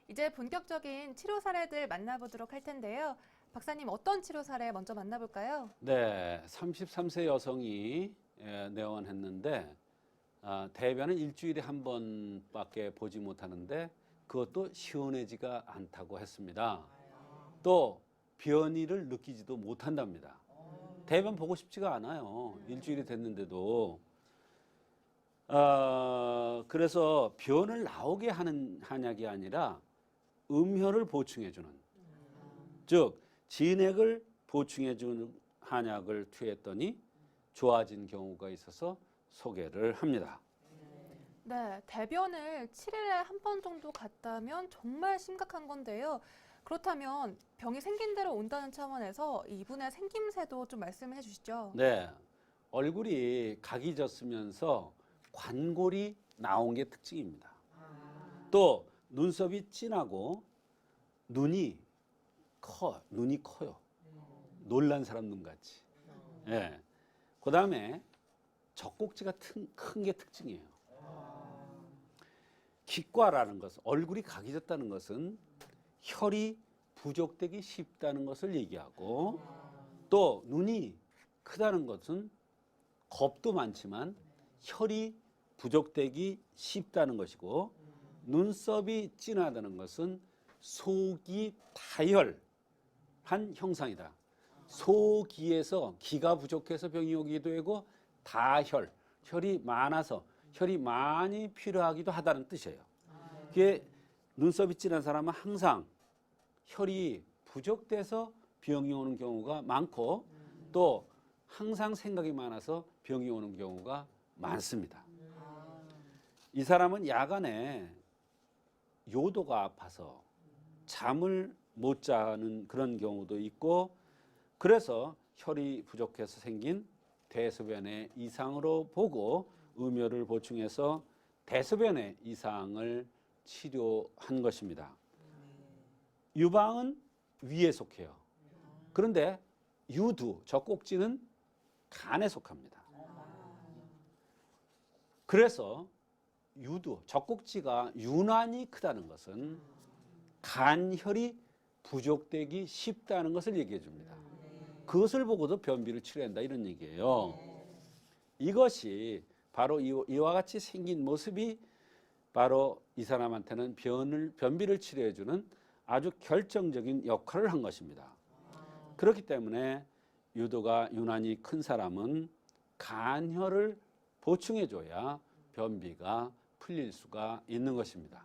이제 본격적인 치료 사례들 만나보도록 할 텐데요. 박사님, 어떤 치료 사례 먼저 만나볼까요? 네, 33세 여성이 내원했는데 대변은 일주일에 한 번밖에 보지 못하는데 그것도 시원하지가 않다고 했습니다. 또 변이를 느끼지도 못한답니다. 대변 보고 싶지가 않아요. 일주일이 됐는데도. 그래서 변을 나오게 하는 한약이 아니라 음혈을 보충해주는, 즉 진액을 보충해주는 한약을 투여했더니 좋아진 경우가 있어서 소개를 합니다. 네, 대변을 7일에 한 번 정도 갔다면 정말 심각한 건데요. 그렇다면 병이 생긴 대로 온다는 차원에서 이분의 생김새도 좀 말씀해 주시죠. 네, 얼굴이 각이 졌으면서 관골이 나온 게 특징입니다. 또 눈썹이 진하고 눈이 커요. 놀란 사람 눈같이. 예. 그 다음에 젖꼭지가 큰 게 특징이에요. 기과라는 것은, 얼굴이 각이졌다는 것은 혈이 부족되기 쉽다는 것을 얘기하고, 또 눈이 크다는 것은 겁도 많지만 혈이 부족되기 쉽다는 것이고, 눈썹이 진하다는 것은 속이 다혈한 형상이다. 소기에서 기가 부족해서 병이 오기도 하고 혈이 많아서 혈이 많이 필요하기도 하다는 뜻이에요. 그게 눈썹이 진한 사람은 항상 혈이 부족돼서 병이 오는 경우가 많고 또 항상 생각이 많아서 병이 오는 경우가 많습니다. 이 사람은 야간에 요도가 아파서 잠을 못 자는 그런 경우도 있고 그래서 혈이 부족해서 생긴 대소변의 이상으로 보고 음혈을 보충해서 대소변의 이상을 치료한 것입니다. 유방은 위에 속해요. 그런데 유두, 젖꼭지는 간에 속합니다. 그래서 유두, 젖꼭지가 유난히 크다는 것은 간혈이 부족되기 쉽다는 것을 얘기해 줍니다. 그것을 보고도 변비를 치료한다 이런 얘기예요. 이것이 바로 이와 같이 생긴 모습이 바로 이 사람한테는 변비를 치료해 주는 아주 결정적인 역할을 한 것입니다. 그렇기 때문에 유도가 유난히 큰 사람은 간혈을 보충해 줘야 변비가 풀릴 수가 있는 것입니다.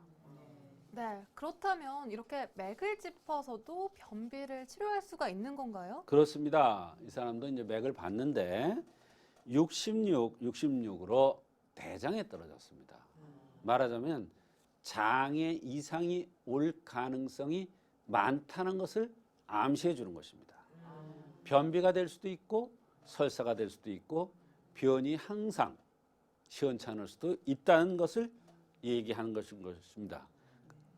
네, 그렇다면 이렇게 맥을 짚어서도 변비를 치료할 수가 있는 건가요? 그렇습니다. 이 사람도 이제 맥을 봤는데 66으로 대장에 떨어졌습니다. 말하자면 장에 이상이 올 가능성이 많다는 것을 암시해 주는 것입니다. 변비가 될 수도 있고 설사가 될 수도 있고 변이 항상 시원찮을 수도 있다는 것을 얘기하는 것입니다.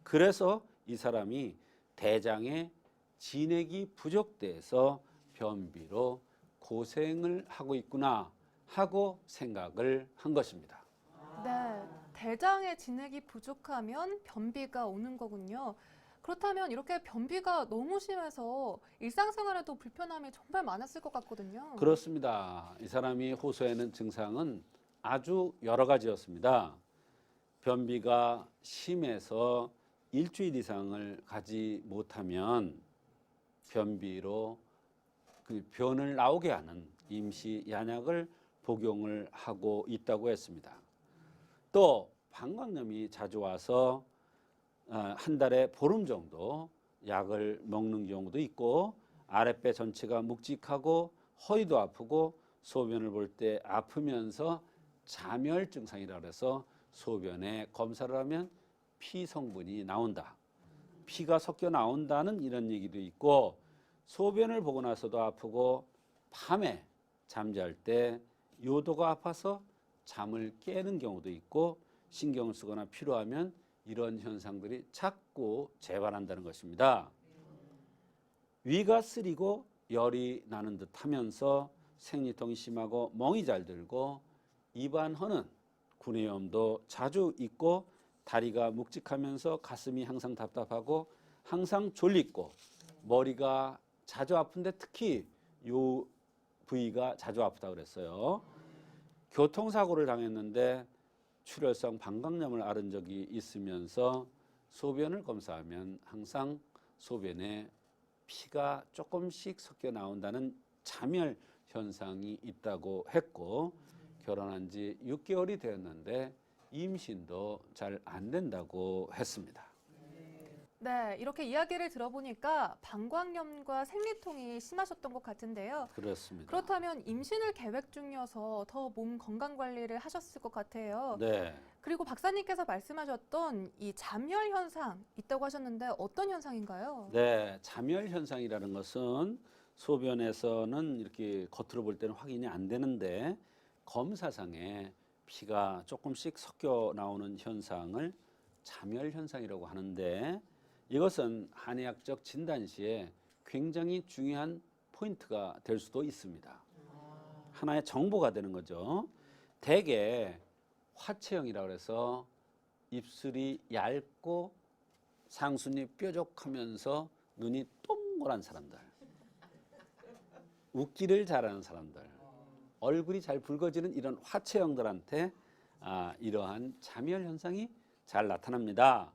그래서 이 사람이 대장에 진액이 부족돼서 변비로 고생을 하고 있구나 하고 생각을 한 것입니다. 네, 대장의 진액이 부족하면 변비가 오는 거군요. 그렇다면 이렇게 변비가 너무 심해서 일상생활에도 불편함이 정말 많았을 것 같거든요. 그렇습니다. 이 사람이 호소하는 증상은 아주 여러 가지였습니다. 변비가 심해서 일주일 이상을 가지 못하면 변비로 그 변을 나오게 하는 임시 양약을 복용을 하고 있다고 했습니다. 또 방광염이 자주 와서 한 달에 보름 정도 약을 먹는 경우도 있고 아랫배 전체가 묵직하고 허리도 아프고 소변을 볼 때 아프면서 자멸 증상이라고 해서 소변에 검사를 하면 피 성분이 나온다. 피가 섞여 나온다는 이런 얘기도 있고 소변을 보고 나서도 아프고 밤에 잠잘 때 요도가 아파서 잠을 깨는 경우도 있고 신경을 쓰거나 필요하면 이런 현상들이 자꾸 재발한다는 것입니다. 위가 쓰리고 열이 나는 듯 하면서 생리통이 심하고 멍이 잘 들고 입안허는 구내염도 자주 있고 다리가 묵직하면서 가슴이 항상 답답하고 항상 졸리고 머리가 자주 아픈데 특히 요 부위가 자주 아프다 그랬어요. 교통사고를 당했는데 출혈성 방광염을 앓은 적이 있으면서 소변을 검사하면 항상 소변에 피가 조금씩 섞여 나온다는 자멸 현상이 있다고 했고, 결혼한 지 6개월이 되었는데 임신도 잘 안 된다고 했습니다. 네, 이렇게 이야기를 들어보니까 방광염과 생리통이 심하셨던 것 같은데요. 그렇습니다. 그렇다면 임신을 계획 중이어서 더 몸 건강 관리를 하셨을 것 같아요. 네. 그리고 박사님께서 말씀하셨던 이 잠열 현상 있다고 하셨는데 어떤 현상인가요? 네, 자멸 현상이라는 것은 소변에서는 이렇게 겉으로 볼 때는 확인이 안 되는데 검사상에 피가 조금씩 섞여 나오는 현상을 자멸 현상이라고 하는데, 이것은 한의학적 진단 시에 굉장히 중요한 포인트가 될 수도 있습니다. 하나의 정보가 되는 거죠. 대개 화체형이라고 해서 입술이 얇고 상순이 뾰족하면서 눈이 동그란 사람들, 웃기를 잘하는 사람들, 얼굴이 잘 붉어지는 이런 화체형들한테 이러한 자멸 현상이 잘 나타납니다.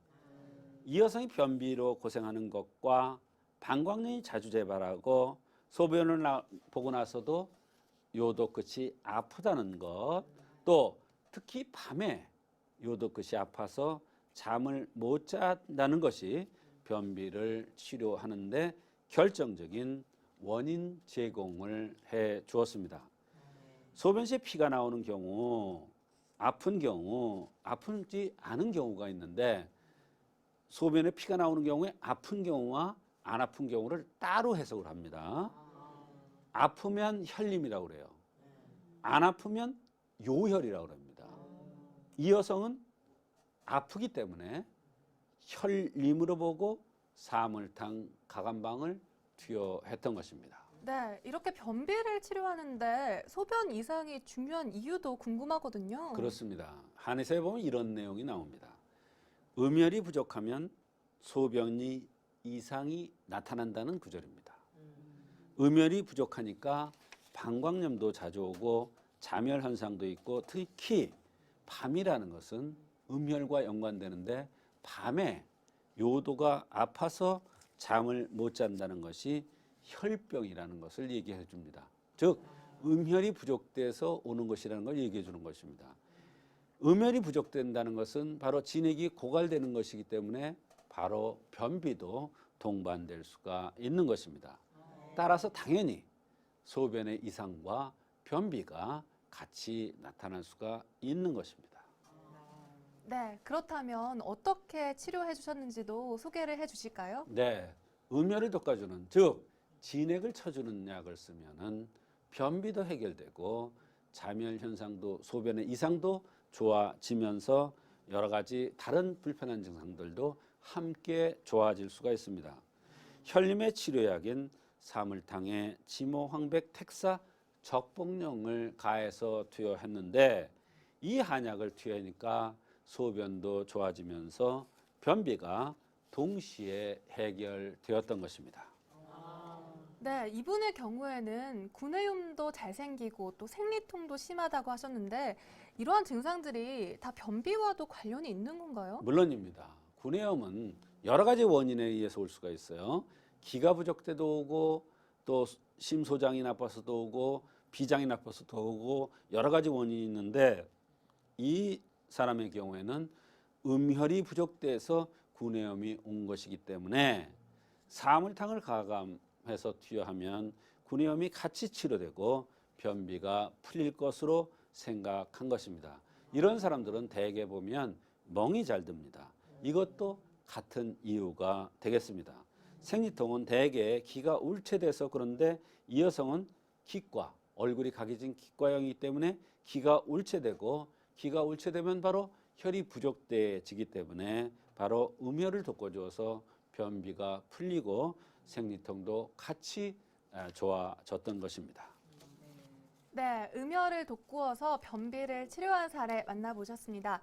이 여성이 변비로 고생하는 것과 방광염이 자주 재발하고 소변을 보고 나서도 요도 끝이 아프다는 것, 또 특히 밤에 요도 끝이 아파서 잠을 못 잔다는 것이 변비를 치료하는데 결정적인 원인 제공을 해 주었습니다. 소변 시에 피가 나오는 경우, 아프지 않은 경우가 있는데, 소변에 피가 나오는 경우에 아픈 경우와 안 아픈 경우를 따로 해석을 합니다. 아프면 혈림이라고 그래요. 안 아프면 요혈이라고 합니다. 이 여성은 아프기 때문에 혈림으로 보고 사물탕 가감방을 투여했던 것입니다. 네, 이렇게 변비를 치료하는데 소변 이상이 중요한 이유도 궁금하거든요. 그렇습니다. 한의사에 보면 이런 내용이 나옵니다. 음혈이 부족하면 소변이 이상이 나타난다는 구절입니다. 음혈이 부족하니까 방광염도 자주 오고 자멸 현상도 있고, 특히 밤이라는 것은 음혈과 연관되는데 밤에 요도가 아파서 잠을 못 잔다는 것이 혈병이라는 것을 얘기해 줍니다. 즉 음혈이 부족돼서 오는 것이라는 걸 얘기해 주는 것입니다. 음혈이 부족된다는 것은 바로 진액이 고갈되는 것이기 때문에 바로 변비도 동반될 수가 있는 것입니다. 따라서 당연히 소변의 이상과 변비가 같이 나타날 수가 있는 것입니다. 네, 그렇다면 어떻게 치료해 주셨는지도 소개를 해 주실까요? 네, 음혈을 돋궈주는, 즉 진액을 쳐주는 약을 쓰면은 변비도 해결되고 자멸 현상도, 소변의 이상도 좋아지면서 여러 가지 다른 불편한 증상들도 함께 좋아질 수가 있습니다. 혈림의 치료약인 사물탕에 지모, 황백, 택사, 적봉령을 가해서 투여했는데, 이 한약을 투여하니까 소변도 좋아지면서 변비가 동시에 해결되었던 것입니다. 네, 이분의 경우에는 구내염도 잘 생기고 또 생리통도 심하다고 하셨는데 이러한 증상들이 다 변비와도 관련이 있는 건가요? 물론입니다. 구내염은 여러 가지 원인에 의해서 올 수가 있어요. 기가 부족 때도 오고, 또 심소장이 나빠서도 오고, 비장이 나빠서도 오고, 여러 가지 원인이 있는데, 이 사람의 경우에는 음혈이 부족돼서 구내염이 온 것이기 때문에 사물탕을 가감해서 투여하면 구내염이 같이 치료되고 변비가 풀릴 것으로 생각한 것입니다. 이런 사람들은 대개 보면 멍이 잘 듭니다. 이것도 같은 이유가 되겠습니다. 생리통은 대개 기가 울체돼서 그런데, 이 여성은 기과, 얼굴이 각이진 기과형이기 때문에 기가 울체되고, 기가 울체되면 바로 혈이 부족돼지기 때문에 바로 음혈을 돋궈줘서 변비가 풀리고 생리통도 같이 좋아졌던 것입니다. 네, 음혈을 돋구어서 변비를 치료한 사례 만나보셨습니다.